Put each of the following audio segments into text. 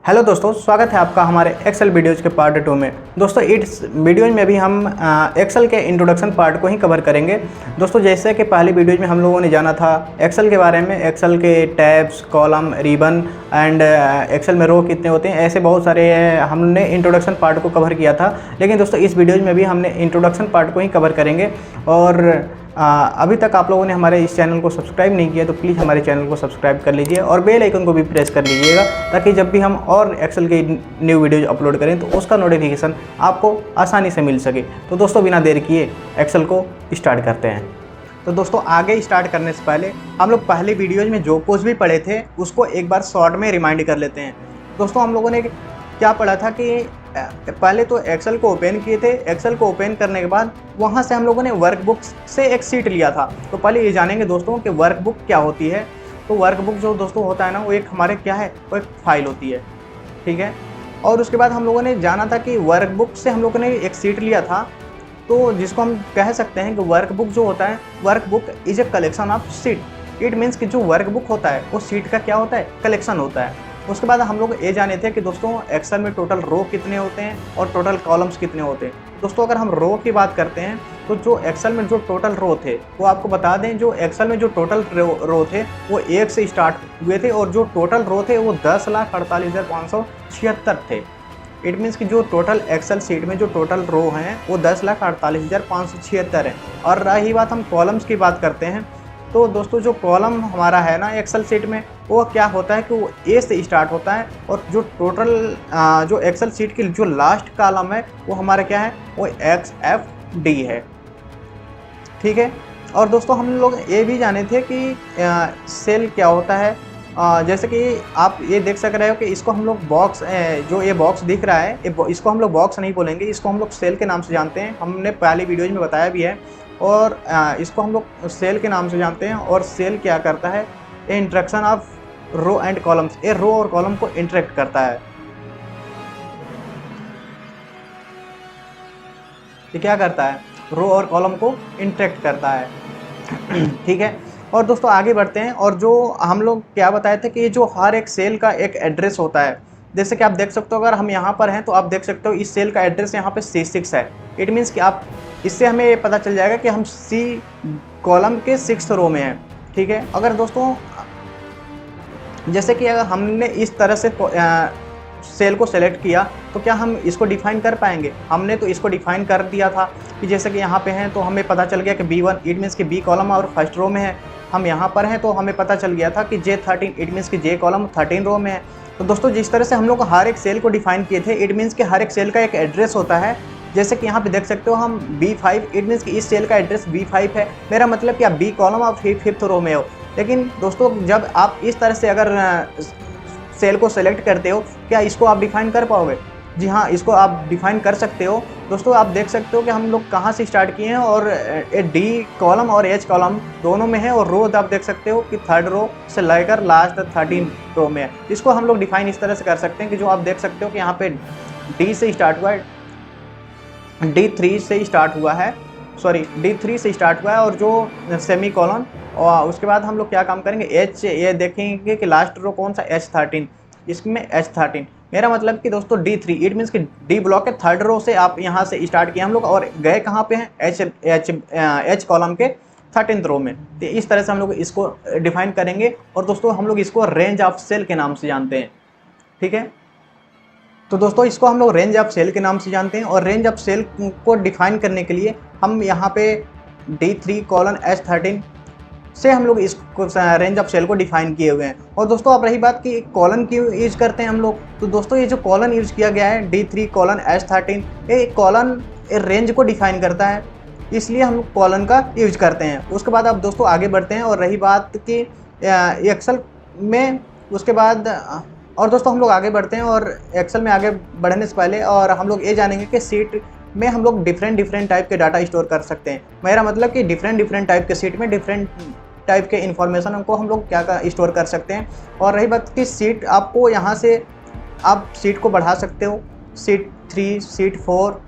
Hello दोस्तों, स्वागत है आपका हमारे एक्सेल वीडियोज़ के पार्ट 2 में। दोस्तों इस वीडियो में भी हम एक्सेल के इंट्रोडक्शन पार्ट को ही कवर करेंगे। दोस्तों जैसे कि पहली वीडियो में हम लोगों ने जाना था एक्सेल के बारे में, एक्सेल के tabs, columns, ribbon and Excel में रो कितने होते हैं, ऐसे बहुत सारे हमने इंट्रोडक्शन पार्ट को कवर किया था। लेकिन दोस्तों इस वीडियो में भी हमने इंट्रोडक्शन पार्ट को ही कवर करेंगे। और अभी तक आप लोगों ने हमारे इस चैनल को सब्सक्राइब नहीं किया तो प्लीज़ हमारे चैनल को सब्सक्राइब कर लीजिए और बेल आइकन को भी प्रेस कर लीजिएगा, ताकि जब भी हम और एक्सेल के न्यू वीडियोज अपलोड करें तो उसका नोटिफिकेशन आपको आसानी से मिल सके। तो दोस्तों बिना देर किए एक्सेल को स्टार्ट करते हैं। तो दोस्तों आगे स्टार्ट करने से पहले हम लोग पहले वीडियोज़ में जो कुछ भी पढ़े थे उसको एक बार शॉर्ट में रिमाइंड कर लेते हैं। दोस्तों हम लोगों ने क्या पढ़ा था कि पहले तो एक्सेल को ओपन किए थे। एक्सेल को ओपन करने के बाद वहाँ से हम लोगों ने वर्कबुक से एक शीट लिया था। तो पहले ये जानेंगे दोस्तों कि वर्कबुक क्या होती है। तो वर्कबुक जो दोस्तों होता है ना, वो एक हमारे क्या है, वो एक फाइल होती है, ठीक है। और उसके बाद हम लोगों ने जाना था कि वर्कबुक से हम लोगों ने एक शीट लिया था, तो जिसको हम कह सकते हैं कि वर्कबुक जो होता है, workbook is a collection of sheet. It means कि जो वर्कबुक होता है वो शीट का क्या होता है, कलेक्शन होता है। उसके बाद हम लोग ये जाने थे कि दोस्तों एक्सेल में टोटल रो कितने होते हैं और टोटल कॉलम्स कितने होते हैं। दोस्तों अगर हम रो की बात करते हैं तो जो एक्सेल में जो टोटल रो थे वो आपको बता दें, जो एक्सेल में जो टोटल रो थे वो 1 से स्टार्ट हुए थे और जो टोटल रो थे वो 10,48,576 थे। इट मीन्स कि जो टोटल एक्सेल शीट में जो टोटल रो हैं वो 10,48,576 है। और रही बात हम कॉलम्स की बात करते हैं, तो दोस्तों जो कॉलम हमारा है ना एक्सेल शीट में, वो क्या होता है कि वो ए से स्टार्ट होता है और जो टोटल जो एक्सेल शीट की जो लास्ट कॉलम है वो हमारा क्या है, वो XFD है, ठीक है। और दोस्तों हम लोग ये भी जाने थे कि सेल क्या होता है। जैसे कि आप ये देख सक रहे हो कि इसको हम लोग बॉक्स, जो ये बॉक्स दिख रहा है, इसको हम लोग बॉक्स नहीं बोलेंगे, इसको हम लोग सेल के नाम से जानते हैं। हमने पहली वीडियोज में बताया भी है। और इसको हम लोग सेल के नाम से जानते हैं। और सेल क्या करता है, a interaction of row and columns, ये रो और कॉलम को इंटरेक्ट करता है। ये क्या करता है, रो और कॉलम को इंटरेक्ट करता है, ठीक है। और दोस्तों आगे बढ़ते हैं। और जो हम लोग क्या बताए थे कि जो हर एक सेल का एक एड्रेस होता है। जैसे कि आप देख सकते हो, अगर हम यहाँ पर हैं तो आप देख सकते हो इस सेल का एड्रेस यहाँ पे C6 है। इट मीन्स कि आप इससे हमें ये पता चल जाएगा कि हम C कॉलम के 6th रो में हैं, ठीक है। अगर दोस्तों जैसे कि अगर हमने इस तरह से सेल को सेलेक्ट किया तो क्या हम इसको डिफाइन कर पाएंगे? हमने तो इसको डिफाइन कर दिया था कि जैसे कि यहाँ पे हैं तो हमें पता चल गया कि B1 इट मीन्स कि B कॉलम और फर्स्ट रो में है। हम यहाँ पर हैं तो हमें पता चल गया था कि J13 इट मीन्स कि J कॉलम 13 रो में है। तो दोस्तों जिस तरह से हम लोग हर एक सेल को डिफाइन किए थे, इट मीन्स कि हर एक सेल का एक एड्रेस होता है। जैसे कि यहाँ पे देख सकते हो हम B5 इट मीन्स कि इस सेल का एड्रेस B5 है। मेरा मतलब कि आप B कॉलम और 5th रो में हो। लेकिन दोस्तों जब आप इस तरह से अगर सेल को सेलेक्ट करते हो, क्या इसको आप डिफाइन कर पाओगे? जी हाँ, इसको आप डिफाइन कर सकते हो। दोस्तों आप देख सकते हो कि हम लोग कहाँ से स्टार्ट किए हैं और D कॉलम और H कॉलम दोनों में है। और रो आप देख सकते हो कि 3rd रो से लेकर लास्ट 13 रो में है। इसको हम लोग डिफाइन इस तरह से कर सकते हैं कि जो आप देख सकते हो कि यहाँ पे D से स्टार्ट हुआ है, D3 से स्टार्ट हुआ है, D3 से स्टार्ट हुआ है और जो सेमी कॉलन। और उसके बाद हम लोग क्या काम करेंगे, H, ये देखेंगे कि लास्ट रो कौन सा, H13, इसमें H13। मेरा मतलब कि दोस्तों D3 इट मीन्स कि D ब्लॉक के 3rd रो से आप यहाँ से स्टार्ट किए हम लोग और गए कहाँ पे हैं, H कॉलम के 13th रो में। तो इस तरह से हम लोग इसको डिफाइन करेंगे। और दोस्तों हम लोग इसको रेंज ऑफ सेल के नाम से जानते हैं, ठीक है। तो दोस्तों इसको हम लोग रेंज ऑफ सेल के नाम से जानते हैं। और रेंज ऑफ सेल को डिफाइन करने के लिए हम यहाँ पे D3 कॉलन H13 से हम लोग इसको रेंज ऑफ सेल को डिफाइन किए हुए हैं। और दोस्तों अब रही बात कि कॉलन क्यों यूज करते हैं हम लोग, तो दोस्तों ये जो कॉलन यूज किया गया है D3 कॉलन H13, ये कॉलन रेंज को डिफाइन करता है, इसलिए हम लोग कॉलन का यूज करते हैं। उसके बाद अब दोस्तों आगे बढ़ते हैं। और रही बात कि एक्सेल में, उसके बाद और दोस्तों हम लोग आगे बढ़ते हैं। और एक्सेल में आगे बढ़ने से पहले और हम लोग ये जानेंगे कि सीट में हम लोग डिफरेंट टाइप के डाटा स्टोर कर सकते हैं। मेरा मतलब कि डिफरेंट टाइप के सीट में डिफरेंट टाइप के इन्फॉर्मेशन को हम लोग क्या स्टोर कर सकते हैं। और रही बात कि सीट, आपको यहाँ से आप सीट को बढ़ा सकते हो, सीट 3, सीट 4,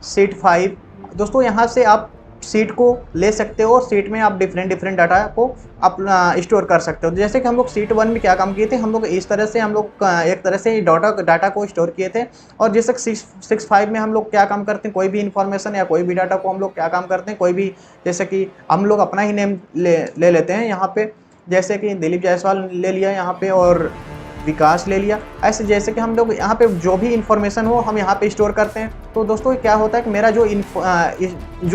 सीट 5। दोस्तों यहाँ से आप सीट को ले सकते हो और सीट में आप डिफरेंट डाटा को अपना स्टोर कर सकते हो। जैसे कि हम लोग सीट 1 में क्या काम किए थे, हम लोग इस तरह से हम लोग एक तरह से डाटा को स्टोर किए थे। और जैसे 6.5 में हम लोग क्या काम करते हैं, कोई भी इन्फॉर्मेशन या कोई भी डाटा को हम लोग क्या काम करते हैं, कोई भी जैसे कि हम लोग अपना ही नेम ले लेते हैं यहाँ पे, जैसे कि दिलीप जायसवाल ले लिया यहाँ पे और विकास ले लिया। ऐसे जैसे कि हम लोग यहाँ पे जो भी इन्फॉर्मेशन हो हम यहाँ पे स्टोर करते हैं। तो दोस्तों क्या होता है कि मेरा जो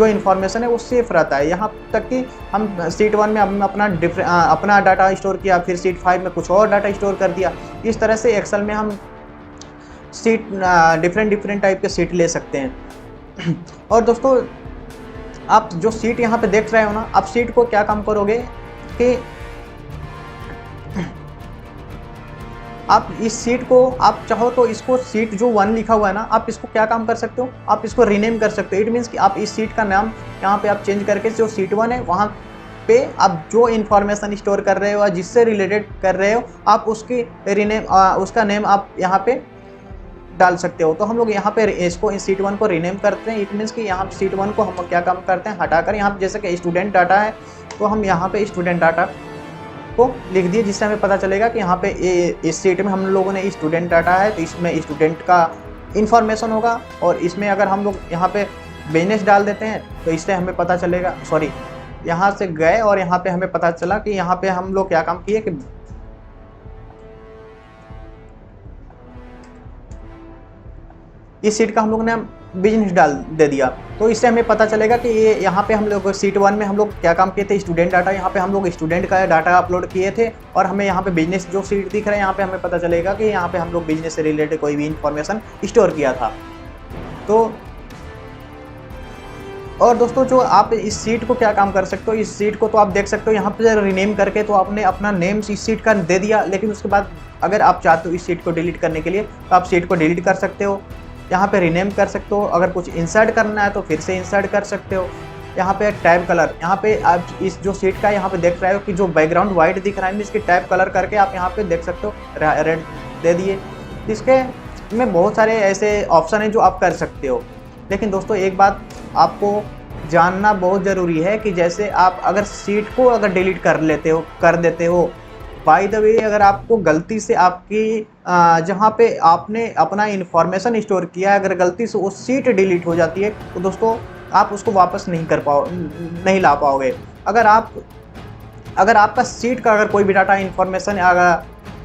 इन्फॉर्मेशन है वो सेफ रहता है। यहाँ तक कि हम सीट 1 में हम अपना डाटा स्टोर किया, फिर सीट 5 में कुछ और डाटा स्टोर कर दिया। इस तरह से एक्सेल में हम सीट डिफरेंट टाइप के सीट ले सकते हैं। और दोस्तों आप जो सीट यहाँ पे देख रहे हो ना, आप सीट को क्या काम करोगे कि आप इस सीट को आप चाहो तो इसको सीट जो 1 लिखा हुआ है ना, आप इसको क्या काम कर सकते हो, आप इसको रीनेम कर सकते हो। इट मीन्स कि आप इस सीट का नाम यहाँ पे आप चेंज करके जो सीट 1 है वहाँ पे आप जो इन्फॉर्मेशन स्टोर कर रहे हो या जिससे रिलेटेड कर रहे हो आप उसकी उसका नेम आप यहाँ पे डाल सकते हो। तो हम लोग यहाँ पे इसको इस सीट 1 को रीनेम करते हैं। इट मीन्स कि यहाँ सीट 1 को हम क्या काम करते हैं, हटाकर यहाँ पे जैसे कि स्टूडेंट डाटा है तो हम यहाँ पे स्टूडेंट डाटा को लिख दिए, जिससे हमें पता चलेगा कि यहाँ पे इस सीट में हम लोगों ने स्टूडेंट डाटा है तो इसमें स्टूडेंट का इन्फॉर्मेशन होगा। और इसमें अगर हम लोग यहाँ पे बिजनेस डाल देते हैं तो इससे हमें पता चलेगा, सॉरी यहाँ से गए और यहाँ पे हमें पता चला कि यहाँ पे हम लोग क्या काम किए कि इस सीट का हम लोग ने बिजनेस डाल दे दिया। तो इससे हमें पता चलेगा कि ये यहाँ पे हम लोग सीट 1 में हम लोग क्या काम किए थे, स्टूडेंट डाटा, यहाँ पे हम लोग स्टूडेंट का डाटा अपलोड किए थे। और हमें यहाँ पे बिजनेस जो सीट दिख रहा है यहाँ पे हमें पता चलेगा कि यहाँ पे हम लोग बिजनेस से रिलेटेड कोई भी इंफॉर्मेशन स्टोर किया था। तो और दोस्तों जो आप इस सीट को क्या काम कर सकते हो, इस सीट को तो आप देख सकते हो यहाँ पे रीनेम करके तो आपने अपना नेम इस सीट का दे दिया। लेकिन उसके बाद अगर आप चाहते हो इस सीट को डिलीट करने के लिए तो आप सीट को डिलीट कर सकते हो, यहाँ पे रीनेम कर सकते हो। अगर कुछ इंसर्ट करना है तो फिर से इंसर्ट कर सकते हो। यहाँ पे टैब कलर, यहाँ पे आप इस जो सीट का यहाँ पे देख रहे हो कि जो बैकग्राउंड वाइट दिख रहा है इसकी टैब कलर करके आप यहाँ पे देख सकते हो रेड दे दिए। इसके में बहुत सारे ऐसे ऑप्शन हैं जो आप कर सकते हो। लेकिन दोस्तों एक बात आपको जानना बहुत ज़रूरी है कि जैसे आप अगर सीट को अगर डिलीट कर देते हो बाय द वे, अगर आपको गलती से आपकी जहाँ पे आपने अपना इन्फॉर्मेशन स्टोर किया है अगर गलती से वो सीट डिलीट हो जाती है तो दोस्तों आप उसको वापस नहीं ला पाओगे। अगर आपका सीट का अगर कोई भी डाटा इन्फॉर्मेशन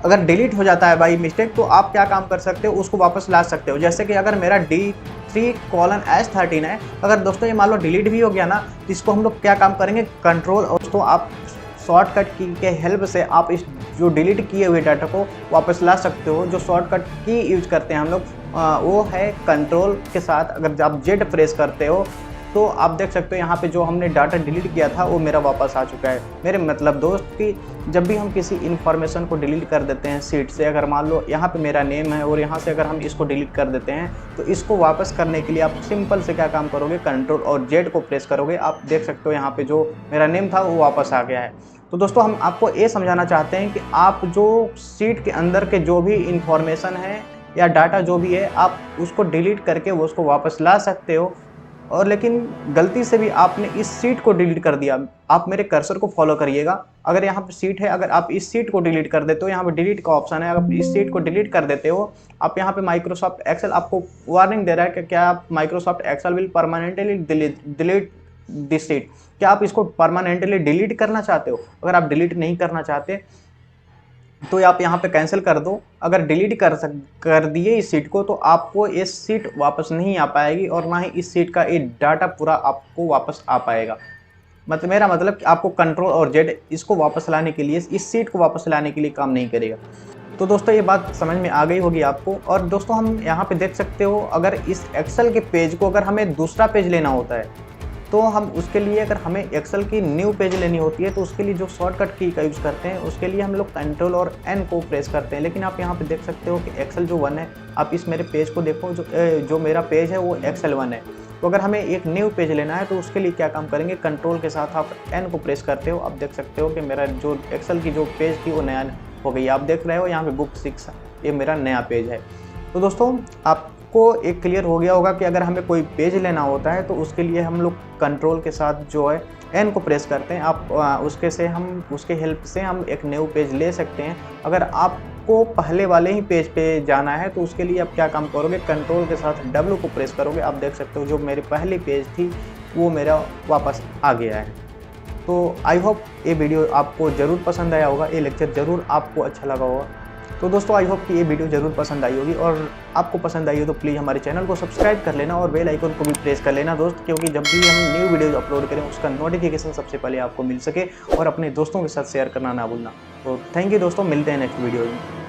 अगर डिलीट हो जाता है बाई मिस्टेक तो आप क्या काम कर सकते हो, उसको वापस ला सकते हो। जैसे कि अगर मेरा D3:S13 है, अगर दोस्तों ये मान लो डिलीट भी हो गया ना तो इसको हम लोग क्या काम करेंगे, कंट्रोल और दोस्तों आप शॉर्टकट की के हेल्प से आप इस जो डिलीट किए हुए डाटा को वापस ला सकते हो। जो शॉर्टकट की यूज करते हैं हम लोग वो है कंट्रोल के साथ अगर आप जेड प्रेस करते हो तो आप देख सकते हो यहाँ पे जो हमने डाटा डिलीट किया था वो मेरा वापस आ चुका है। मेरे मतलब दोस्त कि जब भी हम किसी इन्फॉर्मेशन को डिलीट कर देते हैं सीट से, अगर मान लो यहाँ पे मेरा नेम है और यहाँ से अगर हम इसको डिलीट कर देते हैं तो इसको वापस करने के लिए आप सिंपल से क्या काम करोगे, कंट्रोल और जेड को प्रेस करोगे। आप देख सकते हो यहाँ पे जो मेरा नेम था वो वापस आ गया है। तो दोस्तों हम आपको ये समझाना चाहते हैं कि आप जो सीट के अंदर के जो भी इंफॉर्मेशन है या डाटा जो भी है आप उसको डिलीट करके वो उसको वापस ला सकते हो। और लेकिन गलती से भी आपने इस सीट को डिलीट कर दिया, आप मेरे कर्सर को फॉलो करिएगा। अगर यहाँ पे सीट है, अगर आप इस सीट को डिलीट कर देते हो, यहाँ पे डिलीट का ऑप्शन है, अगर आप इस सीट को डिलीट कर देते हो, आप यहाँ पे माइक्रोसॉफ्ट एक्सेल आपको वार्निंग दे रहा है कि क्या आप Microsoft Excel will permanently delete this sheet, क्या आप इसको परमानेंटली डिलीट करना चाहते हो। अगर आप डिलीट नहीं करना चाहते तो आप यहाँ पे कैंसिल कर दो। अगर डिलीट कर दिए इस सीट को तो आपको ये सीट वापस नहीं आ पाएगी और ना ही इस सीट का ये डाटा पूरा आपको वापस आ पाएगा। मतलब मेरा मतलब कि आपको कंट्रोल और जेड इसको वापस लाने के लिए, इस सीट को वापस लाने के लिए काम नहीं करेगा। तो दोस्तों ये बात समझ में आ गई होगी आपको। और दोस्तों हम यहाँ पे देख सकते हो अगर इस एक्सेल के पेज को अगर हमें दूसरा पेज लेना होता है तो हम उसके लिए अगर हमें एक्सेल की न्यू पेज लेनी होती है तो उसके लिए जो शॉर्टकट की का यूज़ करते हैं उसके लिए हम लोग कंट्रोल और एन को प्रेस करते हैं। लेकिन आप यहाँ पे देख सकते हो कि एक्सेल जो 1 है, आप इस मेरे पेज को देखो, जो मेरा पेज है वो एक्सेल 1 है। तो अगर हमें एक न्यू पेज लेना है तो उसके लिए क्या काम करेंगे, कंट्रोल के साथ आप एन को प्रेस करते हो। आप देख सकते हो कि मेरा जो एक्सेल की जो पेज थी वो नया हो गई। आप देख रहे हो यहाँ पे बुक 6 ये मेरा नया पेज है। तो दोस्तों आप आपको एक क्लियर हो गया होगा कि अगर हमें कोई पेज लेना होता है तो उसके लिए हम लोग कंट्रोल के साथ जो है एन को प्रेस करते हैं। आप उसके हेल्प से हम एक न्यू पेज ले सकते हैं। अगर आपको पहले वाले ही पेज पे जाना है तो उसके लिए आप क्या काम करोगे, कंट्रोल के साथ डब्ल्यू को प्रेस करोगे। आप देख सकते हो जो मेरी पहली पेज थी वो मेरा वापस आ गया है। तो आई होप ये वीडियो आपको ज़रूर पसंद आया होगा, ये लेक्चर ज़रूर आपको अच्छा लगा होगा। तो दोस्तों आई होप कि ये वीडियो ज़रूर पसंद आई होगी, और आपको पसंद आई हो तो प्लीज़ हमारे चैनल को सब्सक्राइब कर लेना और बेल आइकन को भी प्रेस कर लेना दोस्त, क्योंकि जब भी हम न्यू वीडियो अपलोड करें उसका नोटिफिकेशन सबसे पहले आपको मिल सके, और अपने दोस्तों के साथ शेयर करना ना भूलना। तो थैंक यू दोस्तों, मिलते हैं नेक्स्ट वीडियो में।